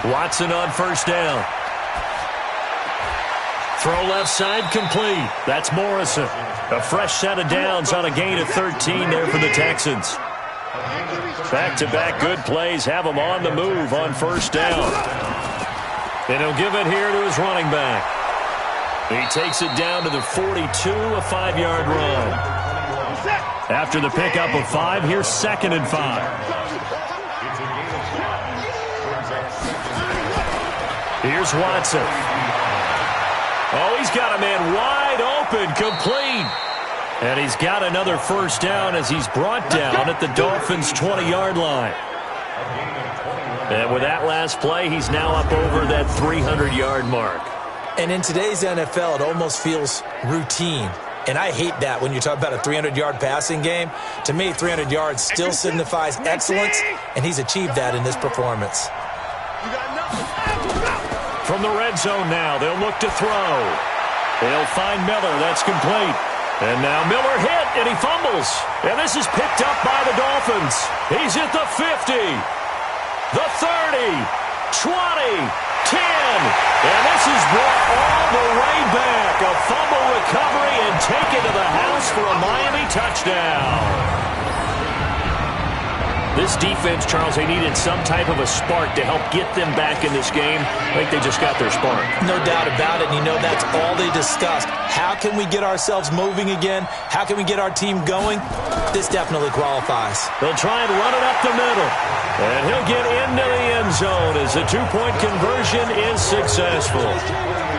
Watson on first down. Throw left side complete. That's Morrison. A fresh set of downs on a gain of 13 there for the Texans. Back-to-back good plays have him on the move on first down. And he'll give it here to his running back. He takes it down to the 42, a 5-yard run. After the pickup of 5, here's 2nd and 5. Here's Watson. Oh, he's got a man wide open, complete. And he's got another first down as he's brought down at the Dolphins' 20-yard line. And with that last play, he's now up over that 300-yard mark. And in today's NFL, it almost feels routine. And I hate that when you talk about a 300-yard passing game. To me, 300 yards still signifies excellence, and he's achieved that in this performance. From the red zone now, they'll look to throw. They'll find Miller. That's complete. And now Miller hit, and he fumbles. And this is picked up by the Dolphins. He's at the 50. the 30, 20, 10. And this is brought all the way back. A fumble recovery and taken to the house for a Miami touchdown. This defense, Charles, they needed some type of a spark to help get them back in this game. I think they just got their spark. No doubt about it. And you know that's all they discussed. How can we get ourselves moving again? How can we get our team going? This definitely qualifies. They'll try and run it up the middle. And he'll get into the end zone as the two-point conversion is successful.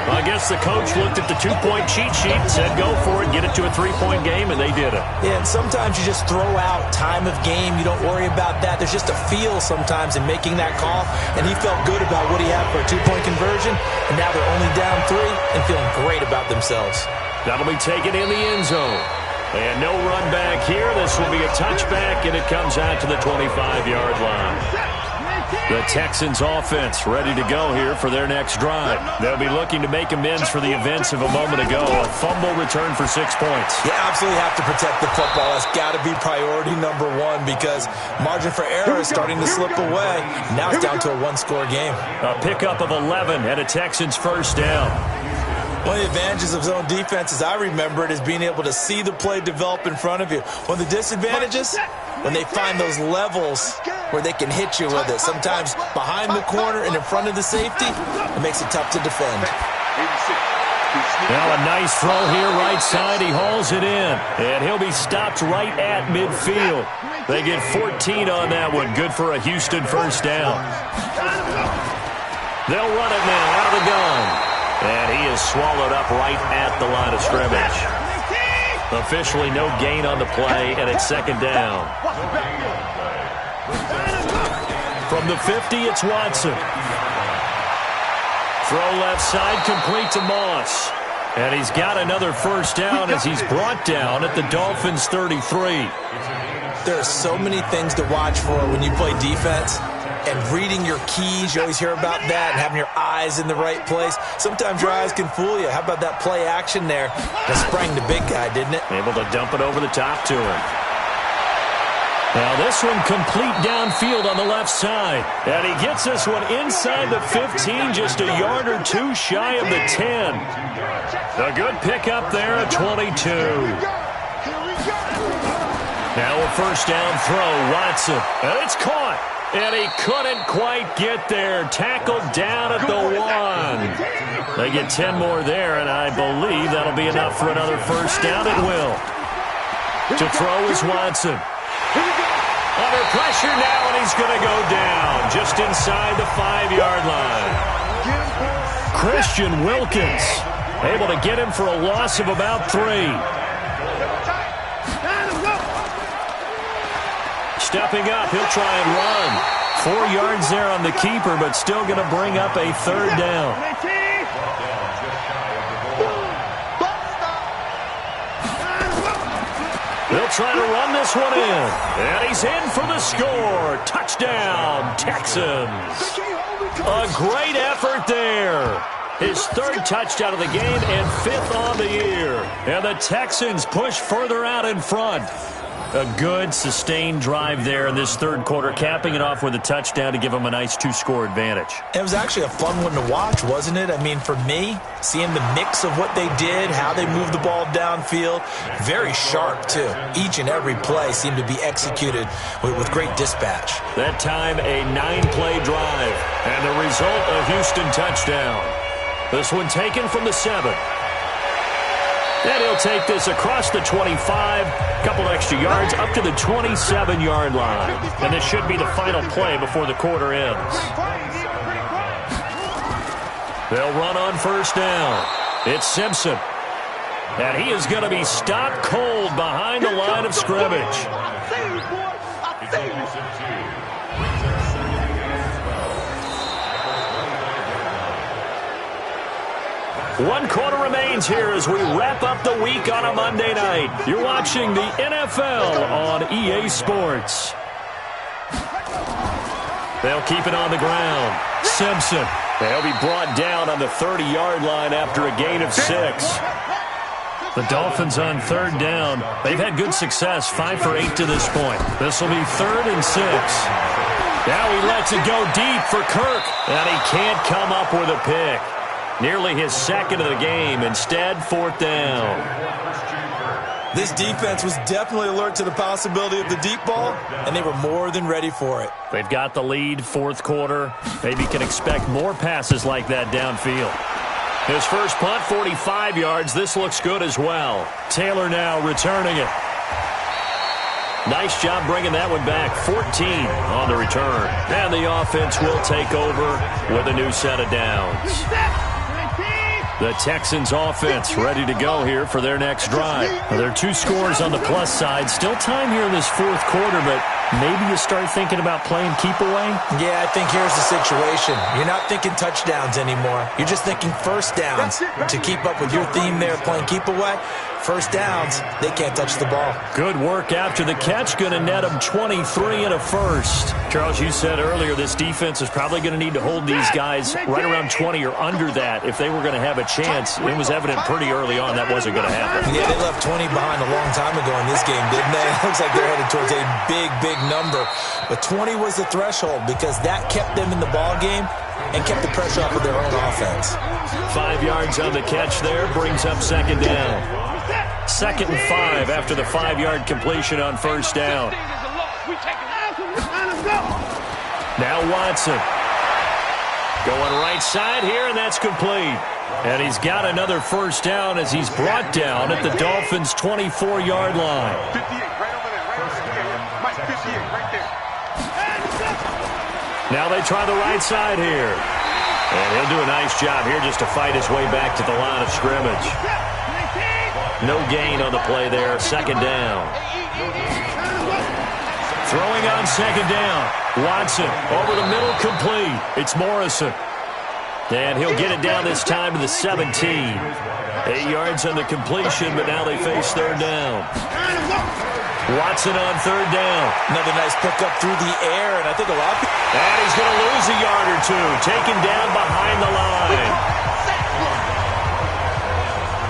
I guess the coach looked at the two-point cheat sheet and said, go for it, get it to a three-point game, and they did it. Yeah, and sometimes you just throw out time of game. You don't worry about that. There's just a feel sometimes in making that call, and he felt good about what he had for a two-point conversion, and now they're only down 3 and feeling great about themselves. That'll be taken in the end zone. And no run back here. This will be a touchback, and it comes out to the 25-yard line. The Texans offense ready to go here for their next drive. They'll be looking to make amends for the events of a moment ago. A fumble return for 6 points. You absolutely have to protect the football. That's got to be priority number 1 because margin for error is starting to slip away. Now it's down to a 1-score game. A pickup of 11 and a Texans first down. One of the advantages of zone defense, as I remember it, is being able to see the play develop in front of you. One of the disadvantages, when they find those levels where they can hit you with it. Sometimes behind the corner and in front of the safety, it makes it tough to defend. Now a nice throw here right side. He hauls it in, and he'll be stopped right at midfield. They get 14 on that one. Good for a Houston first down. They'll run it now out of the gun. And he is swallowed up right at the line of scrimmage. Officially no gain on the play, and it's second down. From the 50, it's Watson. Throw left side, complete to Moss. And he's got another first down as he's brought down at the Dolphins' 33. There are so many things to watch for when you play defense. And reading your keys, you always hear about that, and having your eyes in the right place. Sometimes your eyes can fool you. How about that play action there? That sprang the big guy, didn't it? Able to dump it over the top to him. Now this one complete downfield on the left side. And he gets this one inside the 15, just a yard or 2 shy of the 10. A good pickup there at 22. Now a first down throw, Watson. And it's caught. And he couldn't quite get there. Tackled down at the 1. They get 10 more there, and I believe that'll be enough for another first down. It will. To throw is Watson. Under pressure now, and he's going to go down just inside the 5-yard line. Christian Wilkins able to get him for a loss of about 3. Stepping up, he'll try and run. 4 yards there on the keeper, but still going to bring up a third down. They'll try to run this one in. And he's in for the score. Touchdown, Texans. A great effort there. His 3rd touchdown of the game and 5th on the year. And the Texans push further out in front. A good, sustained drive there in this 3rd quarter, capping it off with a touchdown to give them a nice 2-score advantage. It was actually a fun one to watch, wasn't it? I mean, for me, seeing the mix of what they did, how they moved the ball downfield, very sharp, too. Each and every play seemed to be executed with great dispatch. That time, a 9-play drive, and the result, a Houston touchdown. This one taken from the 7. And he'll take this across the 25, couple extra yards, up to the 27-yard line. And this should be the final play before the quarter ends. They'll run on first down. It's Simpson. And he is going to be stopped cold behind the line of scrimmage. One quarter remains here as we wrap up the week on a Monday night. You're watching the NFL on EA Sports. They'll keep it on the ground. Simpson. They'll be brought down on the 30-yard line after a gain of 6. The Dolphins on third down. They've had good success, 5 for 8 to this point. This will be 3rd and 6. Now he lets it go deep for Kirk, and he can't come up with a pick. Nearly his second of the game. Instead, 4th down. This defense was definitely alert to the possibility of the deep ball, and they were more than ready for it. They've got the lead, 4th quarter. Maybe can expect more passes like that downfield. His first punt, 45 yards. This looks good as well. Taylor now returning it. Nice job bringing that one back. 14 on the return. And the offense will take over with a new set of downs. The Texans offense ready to go here for their next drive. There are 2 scores on the plus side. Still time here in this 4th quarter, but maybe you start thinking about playing keep away? Yeah, I think here's the situation. You're not thinking touchdowns anymore. You're just thinking first downs. To keep up with your theme there, playing keep away, first downs, they can't touch the ball. Good work after the catch. Going to net them 23 and a first. Charles, you said earlier this defense is probably going to need to hold these guys right around 20 or under that if they were going to have a chance. It was evident pretty early on that wasn't going to happen. Yeah, they left 20 behind a long time ago in this game, didn't they? It looks like they're headed towards a big, big number. But 20 was the threshold because that kept them in the ball game and kept the pressure off of their own offense. 5 yards on the catch there brings up 2nd down. 2nd and 5 after the 5-yard completion on first down. Now Watson. Going right side here, and that's complete. And he's got another first down as he's brought down at the Dolphins' 24-yard line. 58, right over there, right? Mike, 58, right there. Now they try the right side here. And he'll do a nice job here just to fight his way back to the line of scrimmage. No gain on the play there, 2nd down. Throwing on 2nd down. Watson over the middle, complete. It's Morrison. And he'll get it down this time to the 17. 8 yards on the completion, but now they face 3rd down. Watson on 3rd down. Another nice pickup through the air, and I think a lot of people... And he's going to lose a yard or 2. Taken down behind the line.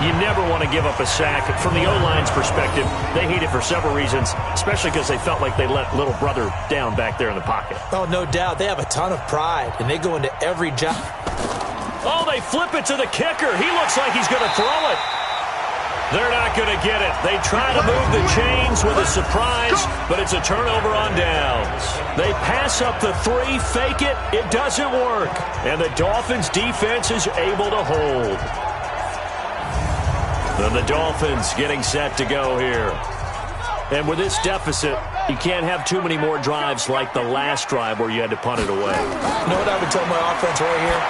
You never want to give up a sack. From the O-line's perspective, they hate it for several reasons, especially because they felt like they let little brother down back there in the pocket. Oh, no doubt. They have a ton of pride, and they go into every job. Oh, they flip it to the kicker. He looks like he's going to throw it. They're not going to get it. They try to move the chains with a surprise, but it's a turnover on downs. They pass up the 3, fake it. It doesn't work. And the Dolphins' defense is able to hold. And the Dolphins getting set to go here. And with this deficit, you can't have too many more drives like the last drive where you had to punt it away. You know what I would tell my offense right here?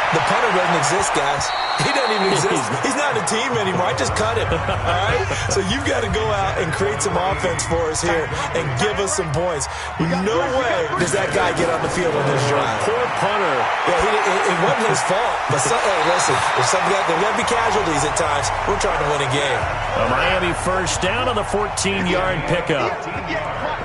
The punter doesn't exist, guys. He doesn't even exist. He's not a team anymore. I just cut him. All right? So you've got to go out and create some offense for us here and give us some points. No way does that guy get on the field on this drive. Poor punter. Yeah, it wasn't his fault. But hey, listen, there's got to be casualties at times. We're trying to win a game. A Miami first down on the 14-yard pickup.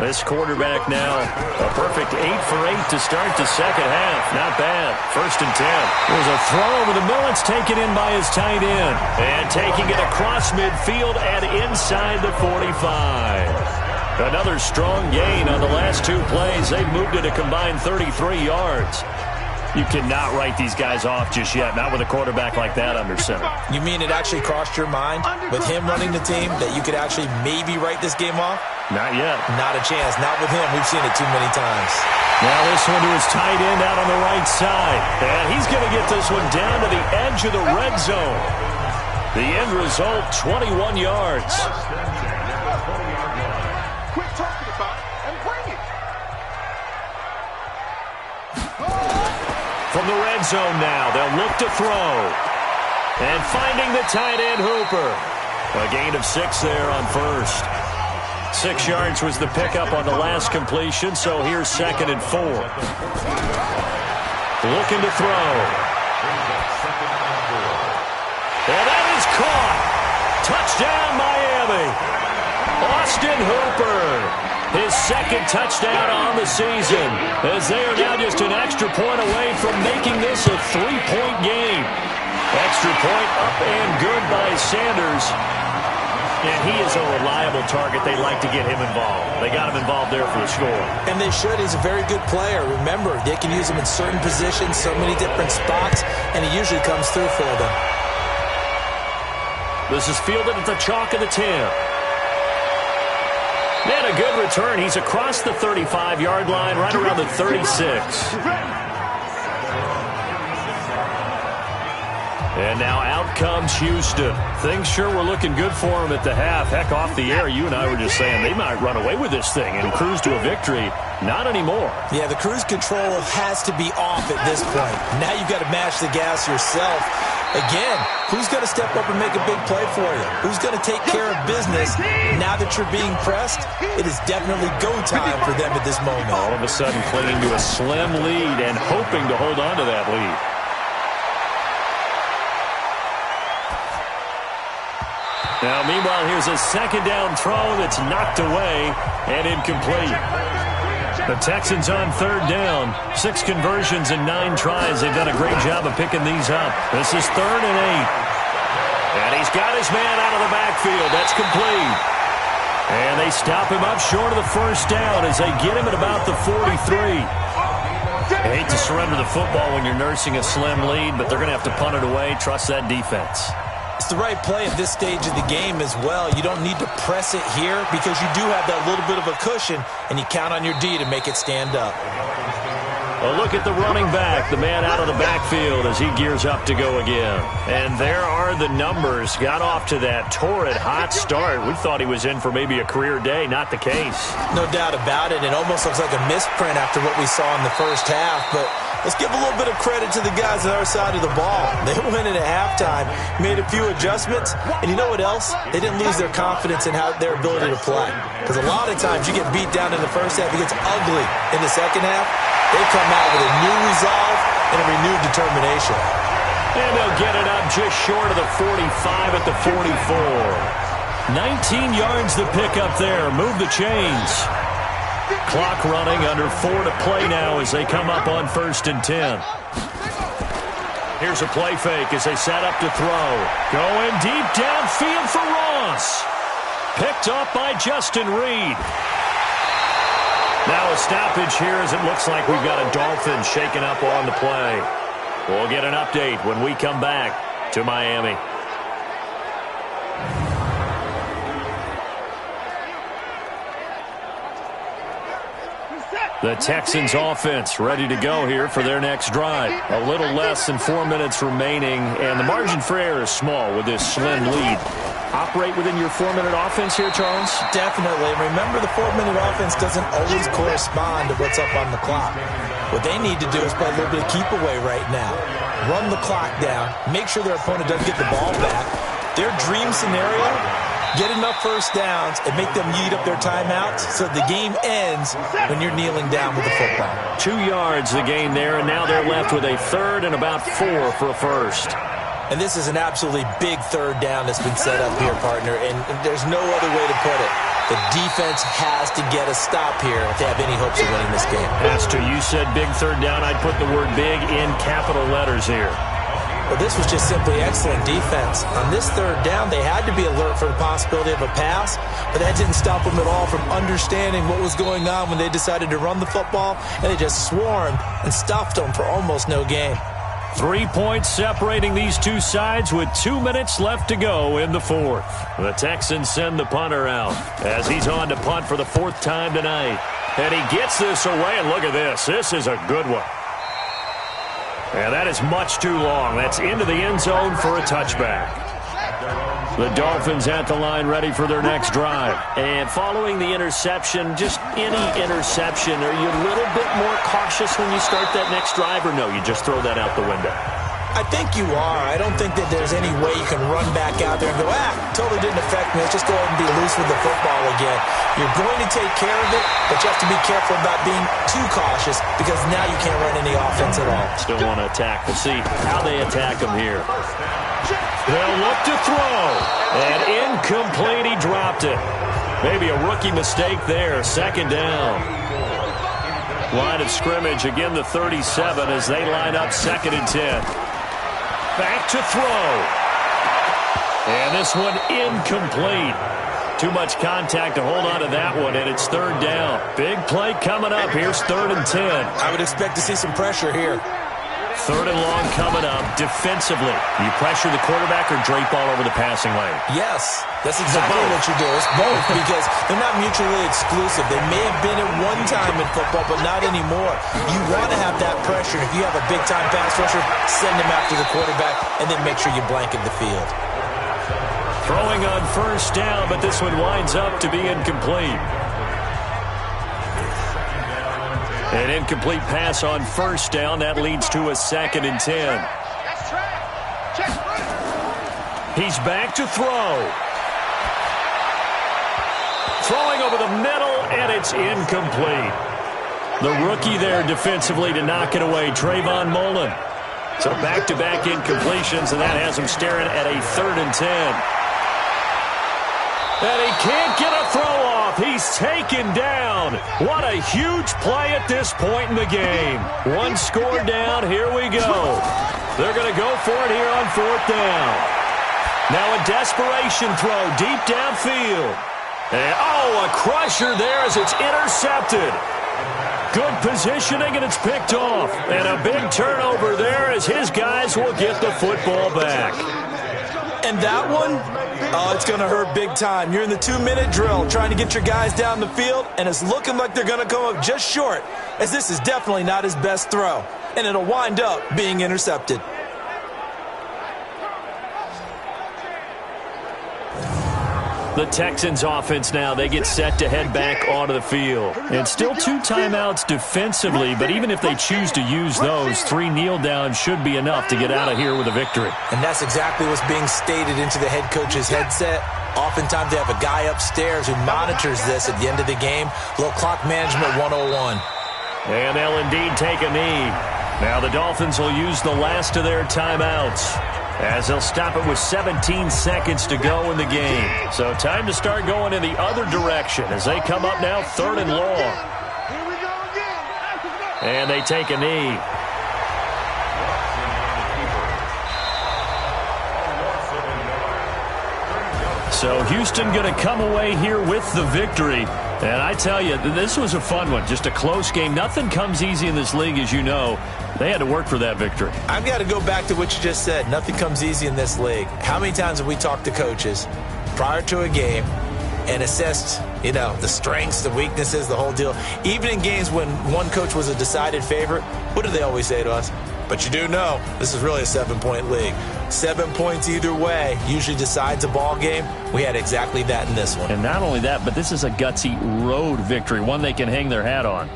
This quarterback now a perfect 8 for 8 to start the second half. Not bad. 1st and 10. There's a throw over the middle. It's taken in by his tight end. And taking it across midfield and inside the 45. Another strong gain on the last 2 plays. They've moved it a combined 33 yards. You cannot write these guys off just yet, not with a quarterback like that under center. You mean it actually crossed your mind with him running the team that you could actually maybe write this game off? Not yet. Not a chance. Not with him. We've seen it too many times. Now this one to his tight end out on the right side. And he's going to get this one down to the edge of the red zone. The end result, 21 yards. Quit talking about it and bring it. From the red zone now, they'll look to throw. And finding the tight end Hooper. A gain of 6 there on first. 6 yards was the pickup on the last completion, so here's 2nd and 4. Looking to throw. And that is caught. Touchdown, Miami. Austin Hooper. His 2nd touchdown on the season, as they are now just an extra point away from making this a 3-point game. Extra point up and good by Sanders. And he is a reliable target. They like to get him involved. They got him involved there for the score. And they should. He's a very good player. Remember, they can use him in certain positions, so many different spots, and he usually comes through for them. This is fielded at the chalk of the 10. And a good return. He's across the 35-yard line, right around the 36. And now out comes Houston. Things sure were looking good for him at the half. Heck, off the air, you and I were just saying they might run away with this thing and cruise to a victory. Not anymore. Yeah, the cruise control has to be off at this point. Now you've got to mash the gas yourself. Again, who's going to step up and make a big play for you? Who's going to take care of business now that you're being pressed? It is definitely go time for them at this moment. All of a sudden clinging to a slim lead and hoping to hold on to that lead. Now, meanwhile, here's a second down throw that's knocked away and incomplete. The Texans on third down. 6 conversions and 9 tries. They've done a great job of picking these up. This is 3rd and 8. And he's got his man out of the backfield. That's complete. And they stop him up short of the first down as they get him at about the 43. I hate to surrender the football when you're nursing a slim lead, but they're going to have to punt it away. Trust that defense. It's the right play at this stage of the game as well. You don't need to press it here because you do have that little bit of a cushion, and you count on your D to make it stand up. A look at the running back, the man out of the backfield as he gears up to go again. And there are the numbers. Got off to that torrid hot start. We thought he was in for maybe a career day. Not the case. No doubt about it. It almost looks like a misprint after what we saw in the first half. But let's give a little bit of credit to the guys on our side of the ball. They went in at halftime, made a few adjustments, and you know what else? They didn't lose their confidence in their ability to play. Because a lot of times you get beat down in the first half, it gets ugly in the second half. They come out with a new resolve and a renewed determination. And they'll get it up just short of the 45 at the 44. 19 yards the pick up there. Move the chains. Clock running, under 4 to play now as they come up on 1st and 10. Here's a play fake as they set up to throw. Going deep downfield for Ross. Picked up by Justin Reed. Now a stoppage here as it looks like we've got a Dolphin shaking up on the play. We'll get an update when we come back to Miami. The Texans offense ready to go here for their next drive. A little less than 4 minutes remaining, and the margin for error is small with this slim lead. Operate within your 4-minute offense here, Charles? Definitely. Remember, the 4-minute offense doesn't always correspond to what's up on the clock. What they need to do is play a little bit of keep away right now. Run the clock down. Make sure their opponent doesn't get the ball back. Their dream scenario, get enough first downs and make them yeet up their timeouts so the game ends when you're kneeling down with the football. 2 yards the gain there, and now they're left with a 3rd and about 4 for a first. And this is an absolutely big 3rd down that's been set up here, partner, and there's no other way to put it. The defense has to get a stop here if they have any hopes of winning this game. Pastor, you said big 3rd down. I'd put the word big in capital letters here. Well, this was just simply excellent defense. On this 3rd down, they had to be alert for the possibility of a pass, but that didn't stop them at all from understanding what was going on when they decided to run the football, and they just swarmed and stuffed them for almost no gain. 3 points separating these two sides with 2 minutes left to go in the 4th. The Texans send the punter out as he's on to punt for the 4th time tonight. And he gets this away, and look at this. This is a good one. And that is much too long. That's into the end zone for a touchback. The Dolphins at the line ready for their next drive. And following the interception, just any interception, are you a little bit more cautious when you start that next drive, or no, you just throw that out the window? I think you are. I don't think that there's any way you can run back out there and go, totally didn't affect me. Let's just go ahead and be loose with the football again. You're going to take care of it, but you have to be careful about being too cautious because now you can't run any offense at all. Still want to attack. We'll see how they attack him here. They'll look to throw. And incomplete, he dropped it. Maybe a rookie mistake there. 2nd down. Line of scrimmage, again the 37 as they line up 2nd and 10. Back to throw. And this one incomplete. Too much contact to hold on to that one, and it's third down. Big play coming up. Here's 3rd and 10. I would expect to see some pressure here. 3rd and long coming up. Defensively, you pressure the quarterback or drape all over the passing lane? Yes, that's exactly what you do. It's both because they're not mutually exclusive. They may have been at one time in football, but not anymore. You want to have that pressure. If you have a big-time pass rusher, send him after the quarterback, and then make sure you blanket the field. Throwing on 1st down, but this one winds up to be incomplete. An incomplete pass on 1st down. That leads to a 2nd and 10. He's back to throw. Throwing over the middle, and it's incomplete. The rookie there defensively to knock it away, Trayvon Mullen. So back-to-back incompletions, and that has him staring at a 3rd and 10. And he can't get a throw off. He's taken down. What a huge play at this point in the game. One score down. Here we go. They're going to go for it here on 4th down. Now a desperation throw deep downfield. And, a crusher there as it's intercepted. Good positioning, and it's picked off. And a big turnover there as his guys will get the football back. And that one, it's going to hurt big time. You're in the 2-minute drill trying to get your guys down the field, and it's looking like they're going to come up just short, as this is definitely not his best throw, and it'll wind up being intercepted. The Texans offense now, they get set to head back onto the field. And still 2 timeouts defensively, but even if they choose to use those, 3 kneel downs should be enough to get out of here with a victory. And that's exactly what's being stated into the head coach's headset. Oftentimes they have a guy upstairs who monitors this at the end of the game. Little clock management 101. And they'll indeed take a knee. Now the Dolphins will use the last of their timeouts, as they'll stop it with 17 seconds to go in the game. So time to start going in the other direction as they come up now 3rd and long. And they take a knee. So Houston going to come away here with the victory. And I tell you, this was a fun one. Just a close game. Nothing comes easy in this league, as you know. They had to work for that victory. I've got to go back to what you just said. Nothing comes easy in this league. How many times have we talked to coaches prior to a game and assessed, the strengths, the weaknesses, the whole deal? Even in games when one coach was a decided favorite, what do they always say to us? But you do know this is really a 7-point league. 7 points either way usually decides a ball game. We had exactly that in this one. And not only that, but this is a gutsy road victory, one they can hang their hat on.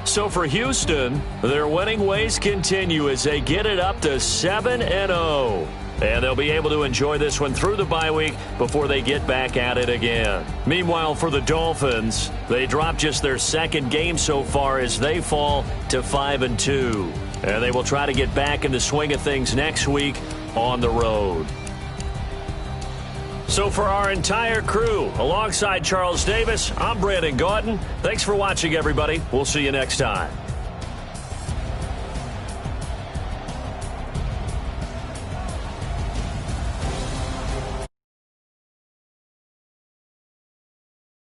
So for Houston, their winning ways continue as they get it up to 7-0. And they'll be able to enjoy this one through the bye week before they get back at it again. Meanwhile, for the Dolphins, they drop just their 2nd game so far as they fall to 5-2. And they will try to get back in the swing of things next week on the road. So for our entire crew, alongside Charles Davis, I'm Brandon Gautin. Thanks for watching, everybody. We'll see you next time.